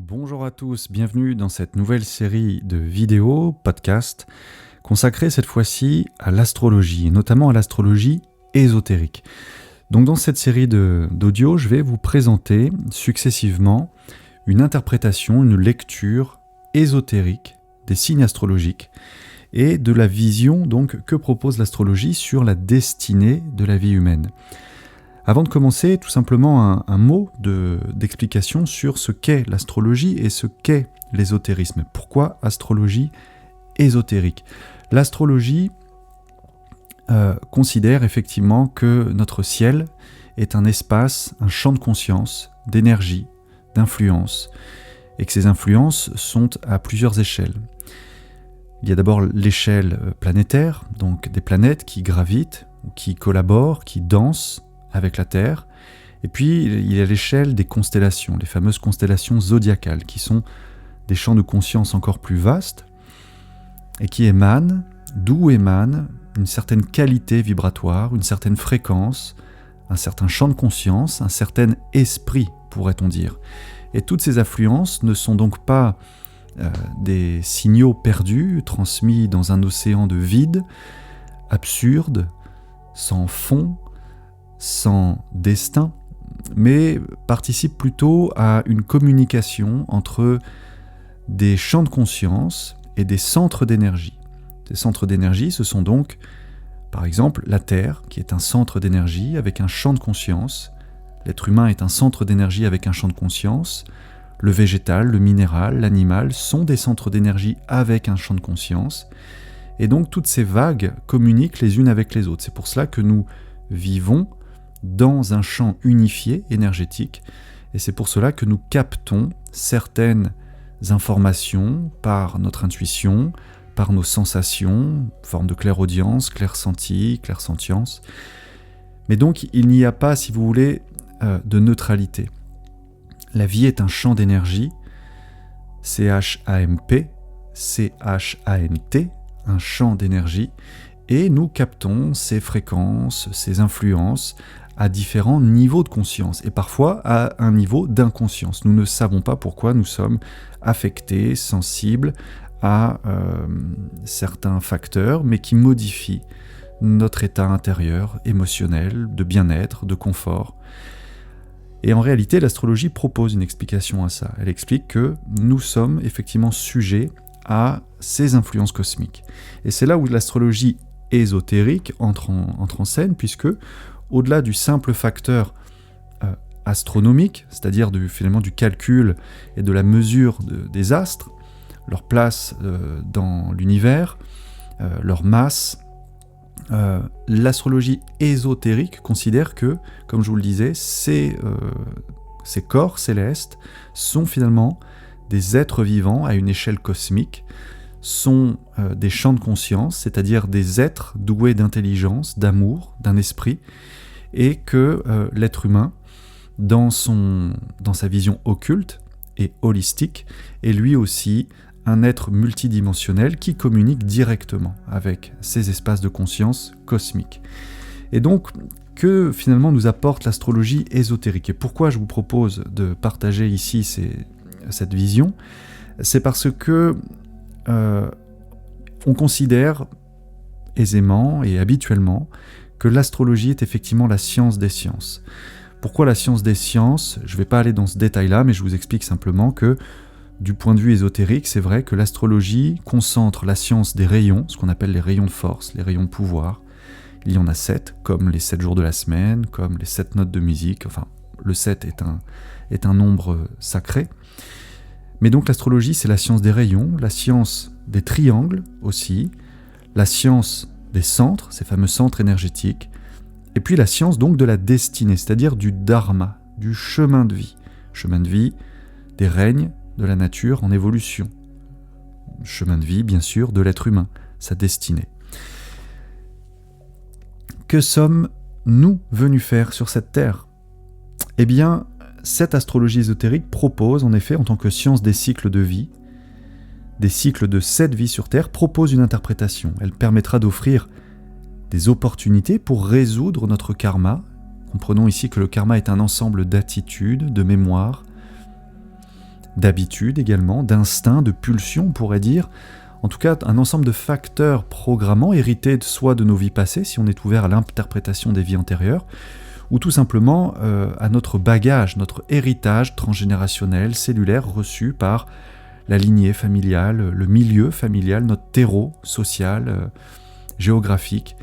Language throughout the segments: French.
Bonjour à tous, bienvenue dans cette nouvelle série de vidéos, podcasts, consacrée cette fois-ci à l'astrologie, et notamment à l'astrologie ésotérique. Donc dans cette série d'audio, je vais vous présenter successivement une interprétation, une lecture ésotérique des signes astrologiques et de la vision donc que propose l'astrologie sur la destinée de la vie humaine. Avant de commencer, tout simplement un mot d'explication sur ce qu'est l'astrologie et ce qu'est l'ésotérisme. Pourquoi astrologie ésotérique ? L'astrologie considère effectivement que notre ciel est un espace, un champ de conscience, d'énergie, d'influence, et que ces influences sont à plusieurs échelles. Il y a d'abord l'échelle planétaire, donc des planètes qui gravitent, ou qui collaborent, qui dansent avec la Terre, et puis il y a l'échelle des constellations, les fameuses constellations zodiacales, qui sont des champs de conscience encore plus vastes, et qui émanent, d'où émane une certaine qualité vibratoire, une certaine fréquence, un certain champ de conscience, un certain esprit, pourrait-on dire. Et toutes ces affluences ne sont donc pas des signaux perdus, transmis dans un océan de vide, absurde, sans fond, sans destin, mais participe plutôt à une communication entre des champs de conscience et des centres d'énergie. Ces centres d'énergie, ce sont donc, par exemple, la Terre, qui est un centre d'énergie avec un champ de conscience. L'être humain est un centre d'énergie avec un champ de conscience. Le végétal, le minéral, l'animal sont des centres d'énergie avec un champ de conscience. Et donc, toutes ces vagues communiquent les unes avec les autres. C'est pour cela que nous vivons dans un champ unifié énergétique, et c'est pour cela que nous captons certaines informations par notre intuition, par nos sensations, forme de clairaudience, clairsenti, clairsentience. Mais donc il n'y a pas, si vous voulez, de neutralité. La vie est un champ d'énergie, CHAMP, CHANT, un champ d'énergie, et nous captons ces fréquences, ces influences à différents niveaux de conscience et parfois à un niveau d'inconscience. Nous ne savons pas pourquoi nous sommes affectés, sensibles à certains facteurs, mais qui modifient notre état intérieur, émotionnel, de bien-être, de confort. Et en réalité, l'astrologie propose une explication à ça. Elle explique que nous sommes effectivement sujets à ces influences cosmiques. Et c'est là où l'astrologie ésotérique entre en scène, puisque au-delà du simple facteur astronomique, c'est-à-dire finalement du calcul et de la mesure des astres, leur place dans l'univers, leur masse, l'astrologie ésotérique considère que, comme je vous le disais, ces corps célestes sont finalement des êtres vivants à une échelle cosmique, sont des champs de conscience, c'est-à-dire des êtres doués d'intelligence, d'amour, d'un esprit, et que l'être humain, dans sa vision occulte et holistique, est lui aussi un être multidimensionnel qui communique directement avec ces espaces de conscience cosmiques. Et donc, que finalement nous apporte l'astrologie ésotérique ? Et pourquoi je vous propose de partager ici cette vision ? C'est parce que on considère aisément et habituellement que l'astrologie est effectivement la science des sciences. Pourquoi la science des sciences ? Je ne vais pas aller dans ce détail-là, mais je vous explique simplement que, du point de vue ésotérique, c'est vrai que l'astrologie concentre la science des rayons, ce qu'on appelle les rayons de force, les rayons de pouvoir. Il y en a 7, comme les 7 jours de la semaine, comme les 7 notes de musique, enfin, le 7 est un nombre sacré. Mais donc l'astrologie, c'est la science des rayons, la science des triangles aussi, la science des centres, ces fameux centres énergétiques, et puis la science donc de la destinée, c'est-à-dire du dharma, du chemin de vie des règnes de la nature en évolution, chemin de vie bien sûr de l'être humain, sa destinée. Que sommes-nous venus faire sur cette terre ? Eh bien, cette astrologie ésotérique propose en effet, en tant que science des cycles de vie, des cycles de cette vie sur Terre, propose une interprétation. Elle permettra d'offrir des opportunités pour résoudre notre karma. Comprenons ici que le karma est un ensemble d'attitudes, de mémoires, d'habitude également, d'instinct, de pulsion, on pourrait dire. En tout cas, un ensemble de facteurs programmants hérités soit de nos vies passées, si on est ouvert à l'interprétation des vies antérieures, ou tout simplement à notre bagage, notre héritage transgénérationnel, cellulaire, reçu par la lignée familiale, le milieu familial, notre terreau social, géographique.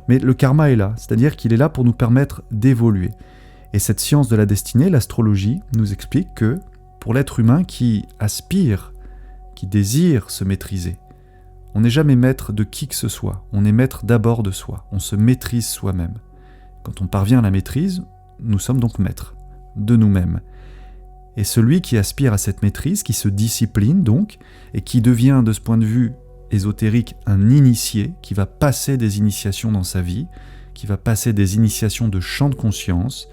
Mais le karma est là, c'est-à-dire qu'il est là pour nous permettre d'évoluer. Et cette science de la destinée, l'astrologie, nous explique que pour l'être humain qui aspire, qui désire se maîtriser, on n'est jamais maître de qui que ce soit, on est maître d'abord de soi, on se maîtrise soi-même. Quand on parvient à la maîtrise, nous sommes donc maîtres de nous-mêmes. Et celui qui aspire à cette maîtrise, qui se discipline donc, et qui devient de ce point de vue ésotérique un initié, qui va passer des initiations dans sa vie, qui va passer des initiations de champ de conscience,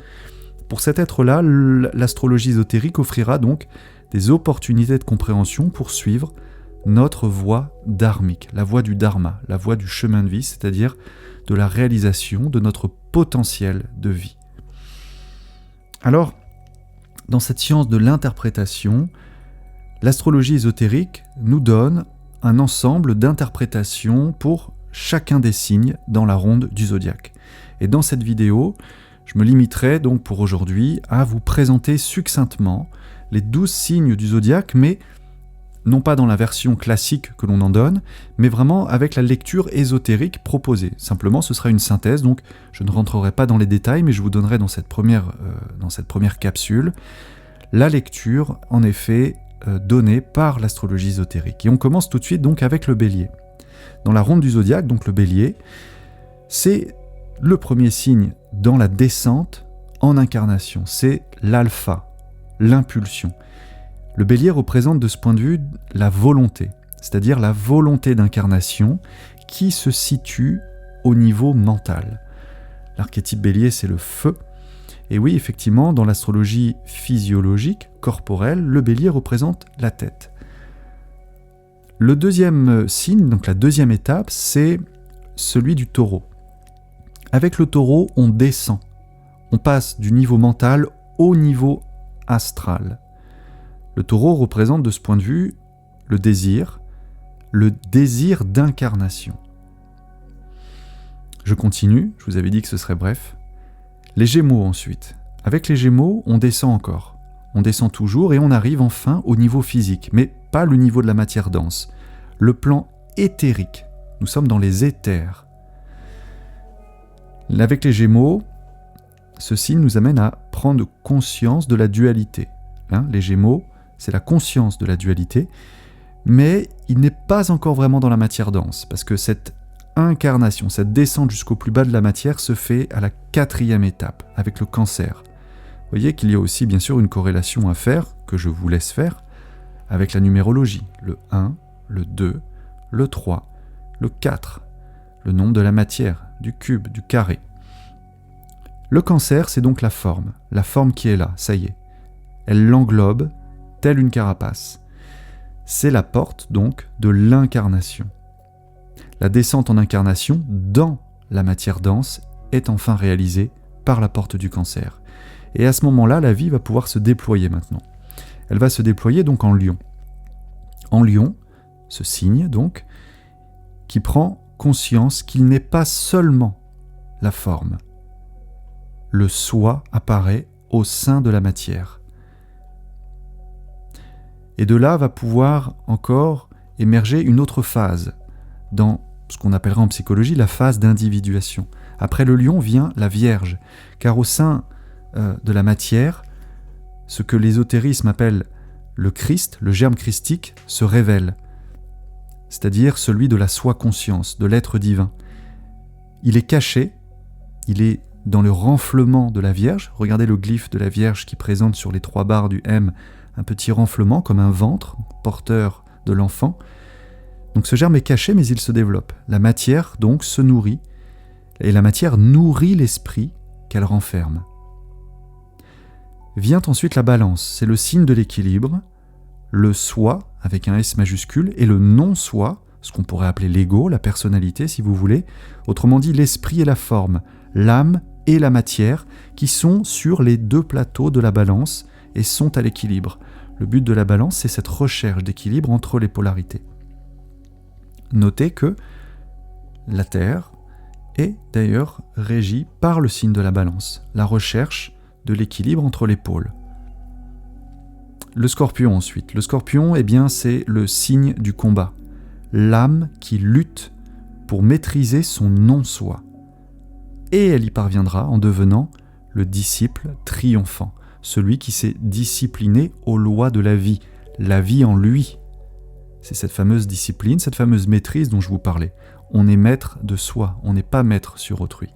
pour cet être-là, l'astrologie ésotérique offrira donc des opportunités de compréhension pour suivre notre voie dharmique, la voie du dharma, la voie du chemin de vie, c'est-à-dire de la réalisation de notre potentiel de vie. Alors, dans cette science de l'interprétation, l'astrologie ésotérique nous donne un ensemble d'interprétations pour chacun des signes dans la ronde du zodiaque. Et dans cette vidéo, je me limiterai donc pour aujourd'hui à vous présenter succinctement les 12 signes du zodiaque, mais non pas dans la version classique que l'on en donne, mais vraiment avec la lecture ésotérique proposée. Simplement, ce sera une synthèse, donc je ne rentrerai pas dans les détails, mais je vous donnerai dans cette première capsule la lecture, en effet, donnée par l'astrologie ésotérique. Et on commence tout de suite donc avec le Bélier. Dans la ronde du zodiaque, donc le Bélier, c'est le premier signe dans la descente en incarnation. C'est l'alpha, l'impulsion. Le Bélier représente de ce point de vue la volonté, c'est-à-dire la volonté d'incarnation qui se situe au niveau mental. L'archétype Bélier, c'est le feu. Et oui, effectivement, dans l'astrologie physiologique, corporelle, le Bélier représente la tête. Le deuxième signe, donc la deuxième étape, c'est celui du Taureau. Avec le Taureau, on descend. On passe du niveau mental au niveau astral. Le Taureau représente de ce point de vue le désir d'incarnation. Je continue, je vous avais dit que ce serait bref. Les Gémeaux ensuite. Avec les Gémeaux, on descend encore. On descend toujours et on arrive enfin au niveau physique, mais pas le niveau de la matière dense. Le plan éthérique. Nous sommes dans les éthers. Avec les Gémeaux, ce signe nous amène à prendre conscience de la dualité. Les Gémeaux, c'est la conscience de la dualité, mais il n'est pas encore vraiment dans la matière dense, parce que cette incarnation, cette descente jusqu'au plus bas de la matière se fait à la 4e étape, avec le Cancer. Vous voyez qu'il y a aussi bien sûr une corrélation à faire, que je vous laisse faire, avec la numérologie, le 1, le 2, le 3, le 4, le nombre de la matière, du cube, du carré. Le Cancer, c'est donc la forme qui est là, ça y est. Elle l'englobe, telle une carapace. C'est la porte, donc, de l'incarnation. La descente en incarnation, dans la matière dense, est enfin réalisée par la porte du Cancer. Et à ce moment-là, la vie va pouvoir se déployer maintenant. Elle va se déployer donc en Lion. En Lion, ce signe, donc, qui prend conscience qu'il n'est pas seulement la forme. Le soi apparaît au sein de la matière. Et de là va pouvoir encore émerger une autre phase, dans ce qu'on appellera en psychologie la phase d'individuation. Après le lion vient la Vierge, car au sein de la matière, ce que l'ésotérisme appelle le Christ, le germe christique, se révèle, c'est-à-dire celui de la soi-conscience, de l'être divin. Il est caché, il est dans le renflement de la Vierge. Regardez le glyphe de la Vierge qui présente sur les 3 barres du M un petit renflement comme un ventre porteur de l'enfant. Donc ce germe est caché mais il se développe. La matière donc se nourrit et la matière nourrit l'esprit qu'elle renferme. Vient ensuite la Balance, c'est le signe de l'équilibre, le soi avec un S majuscule et le non-soi, ce qu'on pourrait appeler l'ego, la personnalité si vous voulez, autrement dit l'esprit et la forme, l'âme et la matière qui sont sur les 2 plateaux de la Balance et sont à l'équilibre. Le but de la balance, c'est cette recherche d'équilibre entre les polarités. Notez que la Terre est d'ailleurs régie par le signe de la balance, la recherche de l'équilibre entre les pôles. Le Scorpion ensuite. Le Scorpion, eh bien, c'est le signe du combat, l'âme qui lutte pour maîtriser son non-soi. Et elle y parviendra en devenant le disciple triomphant, celui qui s'est discipliné aux lois de la vie en lui. C'est cette fameuse discipline, cette fameuse maîtrise dont je vous parlais. On est maître de soi, on n'est pas maître sur autrui.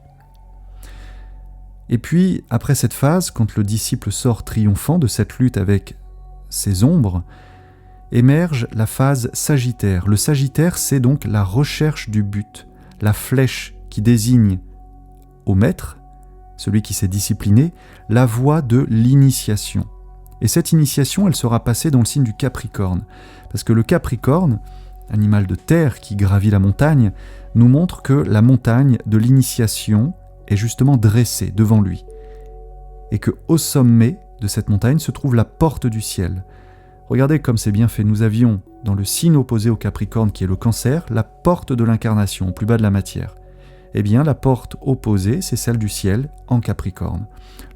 Et puis, après cette phase, quand le disciple sort triomphant de cette lutte avec ses ombres, émerge la phase Sagittaire. Le Sagittaire, c'est donc la recherche du but, la flèche qui désigne au maître, celui qui s'est discipliné, la voie de l'initiation. Et cette initiation, elle sera passée dans le signe du Capricorne. Parce que le Capricorne, animal de terre qui gravit la montagne, nous montre que la montagne de l'initiation est justement dressée devant lui. Et qu'au sommet de cette montagne se trouve la porte du ciel. Regardez comme c'est bien fait. Nous avions, dans le signe opposé au Capricorne, qui est le Cancer, la porte de l'incarnation, au plus bas de la matière. Eh bien, la porte opposée, c'est celle du ciel, en Capricorne.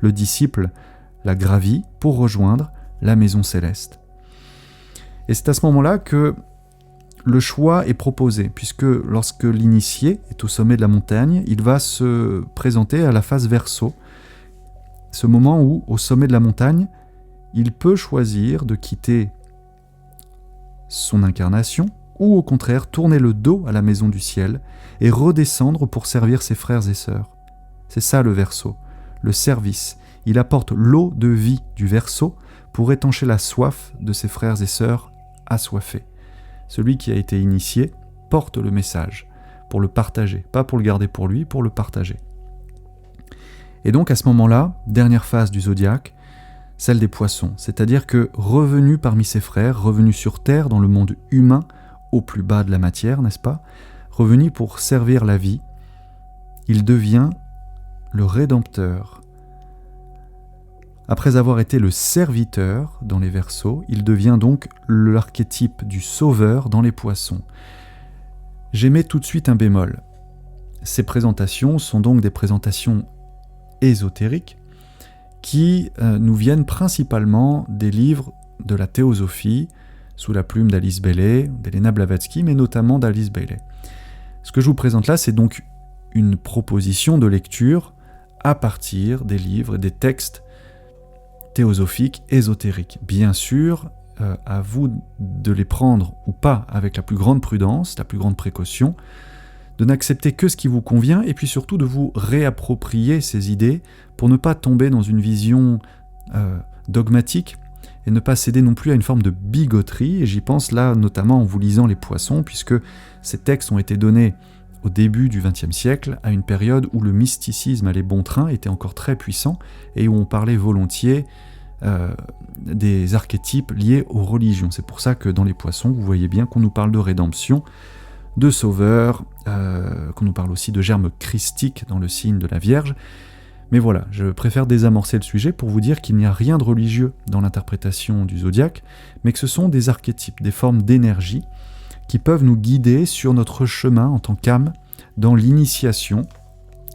Le disciple la gravit pour rejoindre la maison céleste. Et c'est à ce moment-là que le choix est proposé, puisque lorsque l'initié est au sommet de la montagne, il va se présenter à la phase Verseau, ce moment où, au sommet de la montagne, il peut choisir de quitter son incarnation, ou au contraire tourner le dos à la maison du ciel et redescendre pour servir ses frères et sœurs. C'est ça le Verseau, le service. Il apporte l'eau de vie du Verseau pour étancher la soif de ses frères et sœurs assoiffés. Celui qui a été initié porte le message pour le partager, pas pour le garder pour lui, pour le partager. Et donc à ce moment-là, dernière phase du zodiaque, celle des Poissons, c'est-à-dire que revenu parmi ses frères, revenu sur terre dans le monde humain, au plus bas de la matière, n'est-ce pas, revenu pour servir la vie, il devient le Rédempteur. Après avoir été le serviteur dans les Verseaux, il devient donc l'archétype du sauveur dans les Poissons. J'émets tout de suite un bémol. Ces présentations sont donc des présentations ésotériques qui nous viennent principalement des livres de la théosophie, sous la plume d'Alice Bailey, d'Elena Blavatsky, mais notamment d'Alice Bailey. Ce que je vous présente là, c'est donc une proposition de lecture à partir des livres et des textes théosophiques, ésotériques. Bien sûr, à vous de les prendre ou pas avec la plus grande prudence, la plus grande précaution, de n'accepter que ce qui vous convient et puis surtout de vous réapproprier ces idées pour ne pas tomber dans une vision dogmatique et ne pas céder non plus à une forme de bigoterie. Et j'y pense là notamment en vous lisant Les Poissons, puisque ces textes ont été donnés au début du XXe siècle, à une période où le mysticisme allait bon train, était encore très puissant, et où on parlait volontiers des archétypes liés aux religions. C'est pour ça que dans Les Poissons, vous voyez bien qu'on nous parle de rédemption, de sauveur, qu'on nous parle aussi de germes christiques dans le signe de la Vierge. Mais voilà, je préfère désamorcer le sujet pour vous dire qu'il n'y a rien de religieux dans l'interprétation du zodiaque, mais que ce sont des archétypes, des formes d'énergie qui peuvent nous guider sur notre chemin en tant qu'âme dans l'initiation,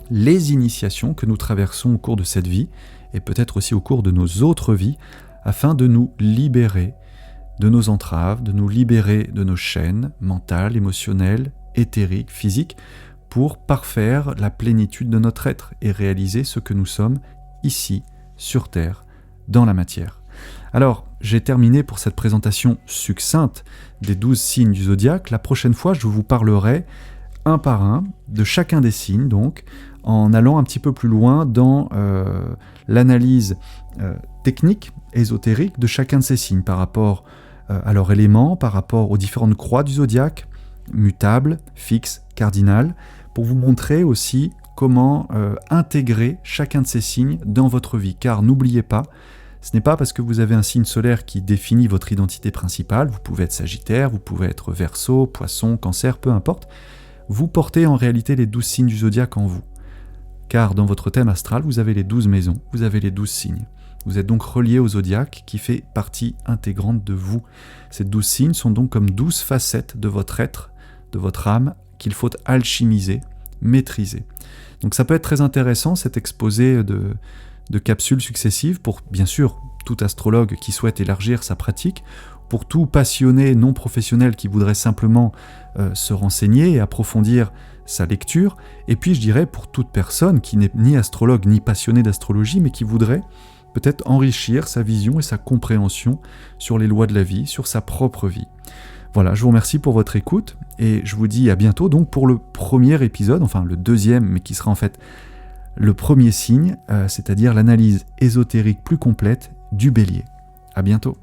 les initiations que nous traversons au cours de cette vie, et peut-être aussi au cours de nos autres vies, afin de nous libérer de nos entraves, de nous libérer de nos chaînes mentales, émotionnelles, éthériques, physiques, pour parfaire la plénitude de notre être et réaliser ce que nous sommes ici, sur Terre, dans la matière. Alors, j'ai terminé pour cette présentation succincte des 12 signes du zodiaque. La prochaine fois, je vous parlerai un par un de chacun des signes, donc, en allant un petit peu plus loin dans l'analyse technique, ésotérique de chacun de ces signes par rapport à leur élément, par rapport aux différentes croix du zodiaque, mutables, fixes, cardinales, pour vous montrer aussi comment intégrer chacun de ces signes dans votre vie. Car n'oubliez pas, ce n'est pas parce que vous avez un signe solaire qui définit votre identité principale, vous pouvez être Sagittaire, vous pouvez être Verseau, Poisson, Cancer, peu importe, vous portez en réalité les 12 signes du zodiaque en vous. Car dans votre thème astral, vous avez les 12 maisons, vous avez les 12 signes. Vous êtes donc relié au zodiaque qui fait partie intégrante de vous. Ces 12 signes sont donc comme 12 facettes de votre être, de votre âme, qu'il faut alchimiser, maîtriser. Donc ça peut être très intéressant cet exposé de capsules successives pour, bien sûr, tout astrologue qui souhaite élargir sa pratique, pour tout passionné non professionnel qui voudrait simplement se renseigner et approfondir sa lecture, et puis je dirais pour toute personne qui n'est ni astrologue ni passionné d'astrologie, mais qui voudrait peut-être enrichir sa vision et sa compréhension sur les lois de la vie, sur sa propre vie. Voilà, je vous remercie pour votre écoute, et je vous dis à bientôt donc pour le premier épisode, enfin le deuxième, mais qui sera en fait le premier signe, c'est-à-dire l'analyse ésotérique plus complète du Bélier. À bientôt.